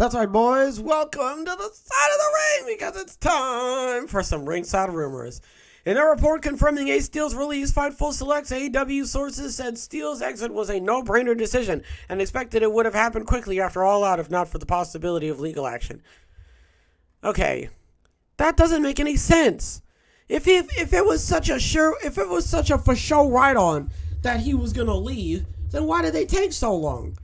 That's right, boys. Welcome to the side of the ring because it's time for some ringside rumors. In a report confirming Ace Steel's release, Fightful Select's AEW sources said Steel's exit was a no-brainer decision and expected it would have happened quickly after All Out if not for the possibility of legal action. Okay, that doesn't make any sense. If it was such a for show right on that he was gonna leave, then why did they take so long?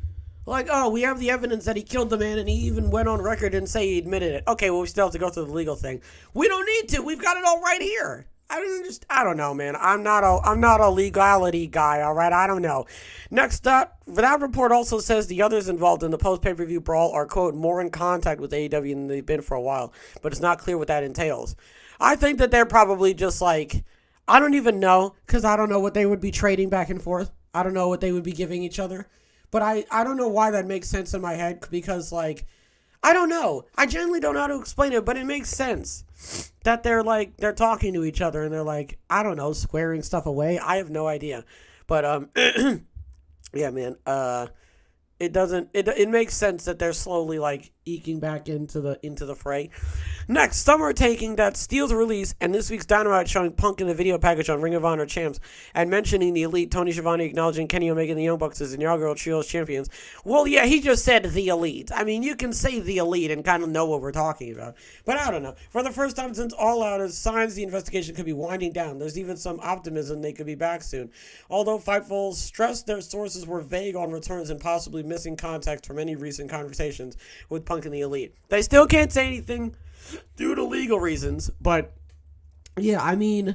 Like, oh, we have the evidence that he killed the man, and he even went on record and say he admitted it. Okay, well, we still have to go through the legal thing. We don't need to. We've got it all right here. I don't know, man. I'm not a legality guy, all right? I don't know. Next up, that report also says the others involved in the post-pay-per-view brawl are, quote, more in contact with AEW than they've been for a while, but it's not clear what that entails. I think that they're probably just like, I don't even know, because I don't know what they would be trading back and forth. I don't know what they would be giving each other. But I don't know why that makes sense in my head, because, like, I don't know. I genuinely don't know how to explain it, but it makes sense that they're talking to each other and they're like, I don't know, squaring stuff away. I have no idea. But, yeah, man, it makes sense that they're slowly, like, eking back into the fray. Next, some are taking that Steel's release and this week's Dynamite showing Punk in the video package on Ring of Honor Champs and mentioning the Elite, Tony Schiavone acknowledging Kenny Omega and the Young Bucks as inaugural Trios champions. Well, yeah, he just said the Elite. I mean, you can say the Elite and kind of know what we're talking about. But I don't know. For the first time since All Out, as signs the investigation could be winding down. There's even some optimism they could be back soon. Although Fightful stressed their sources were vague on returns and possibly missing context from any recent conversations with Punk and the Elite. They still can't say anything due to legal reasons, but yeah, I mean,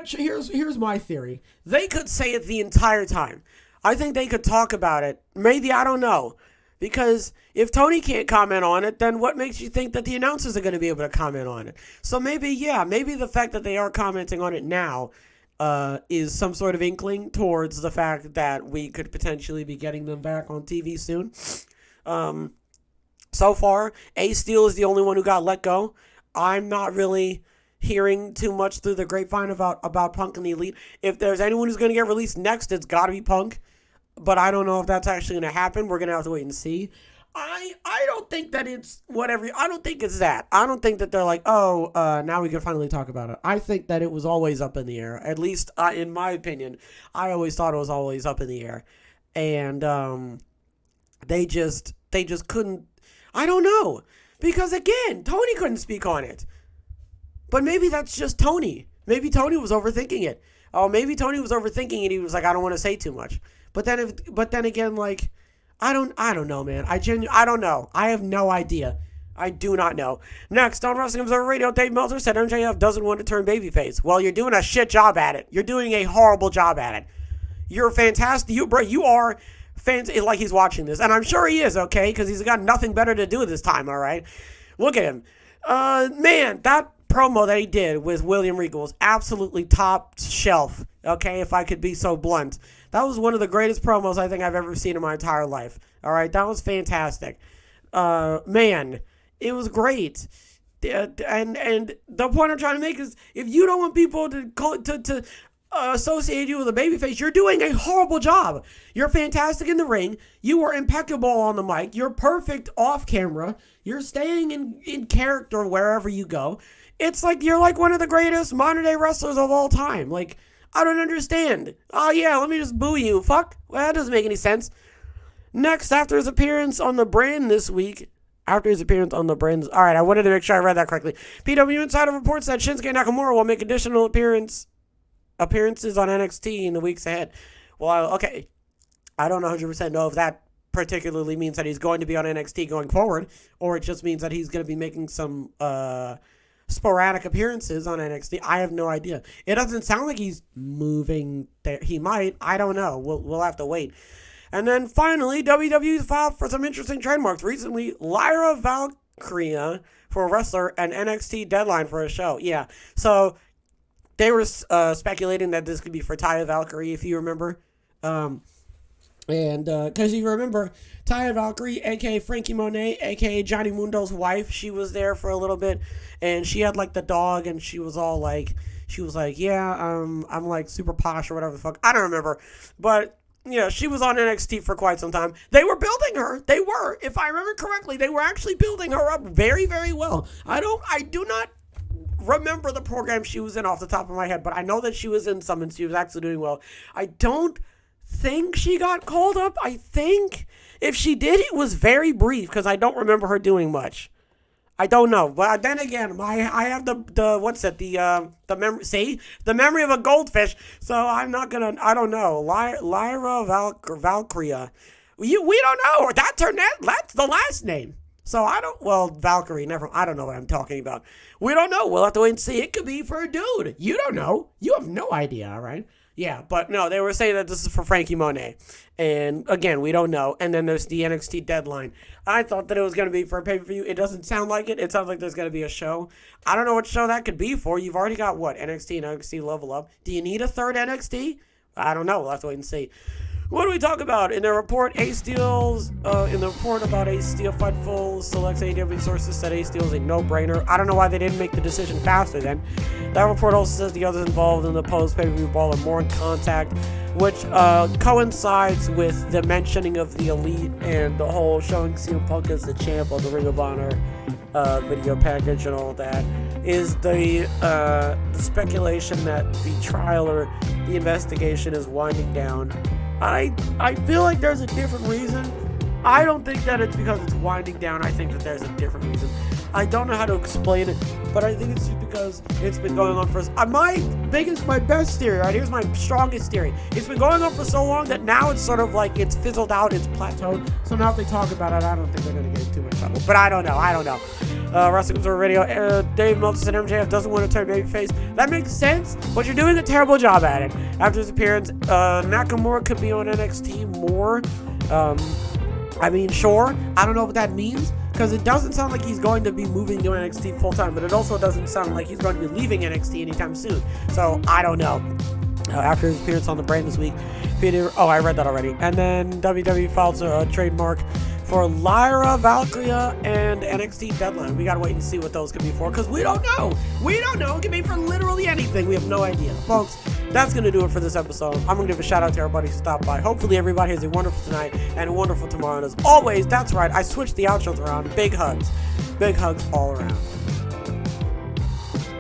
here's my theory. They could say it the entire time. I think they could talk about it. Maybe, I don't know. Because if Tony can't comment on it, then what makes you think that the announcers are going to be able to comment on it? So maybe the fact that they are commenting on it now is some sort of inkling towards the fact that we could potentially be getting them back on TV soon. So far, Ace Steel is the only one who got let go. I'm not really hearing too much through the grapevine about Punk and the Elite. If there's anyone who's going to get released next, it's got to be Punk. But I don't know if that's actually going to happen. We're going to have to wait and see. I don't think that it's whatever. I don't think it's that. I don't think that they're like, now we can finally talk about it. I think that it was always up in the air. At least in my opinion, I always thought it was always up in the air. And they just couldn't. I don't know. Because, again, Tony couldn't speak on it. But maybe that's just Tony. Maybe Tony was overthinking it. Oh, maybe Tony was overthinking it. He was like, I don't want to say too much. But then again, like, I don't know, man. I don't know. I have no idea. I do not know. Next, on Wrestling Observer Radio, Dave Meltzer said MJF doesn't want to turn babyface. Well, you're doing a shit job at it. You're doing a horrible job at it. You're fantastic. You are fans like he's watching this, and I'm sure he is, okay, because he's got nothing better to do this time, all right? Look at him. Man, that promo that he did with William Regal was absolutely top shelf, okay, if I could be so blunt. That was one of the greatest promos I think I've ever seen in my entire life, all right? That was fantastic. Man, it was great. And the point I'm trying to make is if you don't want people to associate you with a babyface, you're doing a horrible job. You're fantastic in the ring. You are impeccable on the mic. You're perfect off camera. You're staying in character wherever you go. It's like you're like one of the greatest modern day wrestlers of all time. Like, I don't understand. Oh yeah, let me just boo you. Fuck. Well, that doesn't make any sense. Next, after his appearance on the brand this week, all right, I wanted to make sure I read that correctly. PW Insider reports that Shinsuke Nakamura will make additional appearances on NXT in the weeks ahead. Well, okay, I don't 100% know if that particularly means that he's going to be on NXT going forward, or it just means that he's going to be making some sporadic appearances on NXT. I have no idea. It doesn't sound like he's moving there. He might. I don't know. We'll have to wait. And then finally, WWE filed for some interesting trademarks recently. Lyra Valkyria for a wrestler and NXT deadline for a show. Yeah, so they were speculating that this could be for Taya Valkyrie, if you remember. And because you remember, Taya Valkyrie, a.k.a. Frankie Monet, a.k.a. Johnny Mundo's wife, she was there for a little bit. And she had, like, the dog, and she was like, yeah, I'm, like, super posh or whatever the fuck. I don't remember. But Yeah, she was on NXT for quite some time. They were building her. They were, if I remember correctly, they were actually building her up very, very well. I do not remember the program she was in off the top of my head, but I know that she was in some and she was actually doing well. I don't think she got called up. I think if she did, it was very brief because I don't remember her doing much. I don't know, but then again, I have the what's it the memory, see, the memory of a goldfish. So I'm not gonna, I don't know, Lyra Valkyria. We don't know. That's her name. That's the last name. So I don't. Well, Valkyrie. Never. I don't know what I'm talking about. We don't know. We'll have to wait and see. It could be for a dude. You don't know. You have no idea. All right. Yeah, but no, they were saying that this is for Frankie Monet. And again, we don't know. And then there's the NXT deadline. I thought that it was going to be for a pay-per-view. It doesn't sound like it. It sounds like there's going to be a show. I don't know what show that could be for. You've already got, what, NXT and NXT Level Up. Do you need a third NXT? I don't know. We'll have to wait and see. What do we talk about? In the report, Ace Steel's, in the report about Ace Steel Fightful, selects AEW sources said Ace Steel is a no-brainer. I don't know why they didn't make the decision faster then. That report also says the others involved in the post-pay-per-view brawl are more in contact, which coincides with the mentioning of the Elite and the whole showing CM Punk as the champ of the Ring of Honor video package and all that. Is the speculation that the trial or the investigation is winding down. I feel like there's a different reason. I don't think that it's because it's winding down. I think that there's a different reason. I don't know how to explain it, but I think it's just because it's been going on for my best theory, right? Here's my strongest theory. It's been going on for so long that now it's sort of like it's fizzled out, it's plateaued. So now if they talk about it, I don't think they're going to get into too much trouble. But I don't know. Wrestling Observer Radio, Dave Meltzer said MJF doesn't want to turn babyface. That makes sense, but you're doing a terrible job at it. After his appearance, Nakamura could be on NXT more. I mean, sure. I don't know what that means, because it doesn't sound like he's going to be moving to NXT full-time, but it also doesn't sound like he's going to be leaving NXT anytime soon. So, I don't know. After his appearance on the brand this week, I read that already. And then WWE files a trademark for Lyra Valkyria and NXT Deadline. We gotta wait and see what those could be for, because we don't know. It could be for literally anything. We have no idea. Folks, that's gonna do it for this episode. I'm gonna give a shout out to everybody who stopped by. Hopefully everybody has a wonderful tonight and a wonderful tomorrow. And as always, that's right, I switched the outros around. Big hugs all around.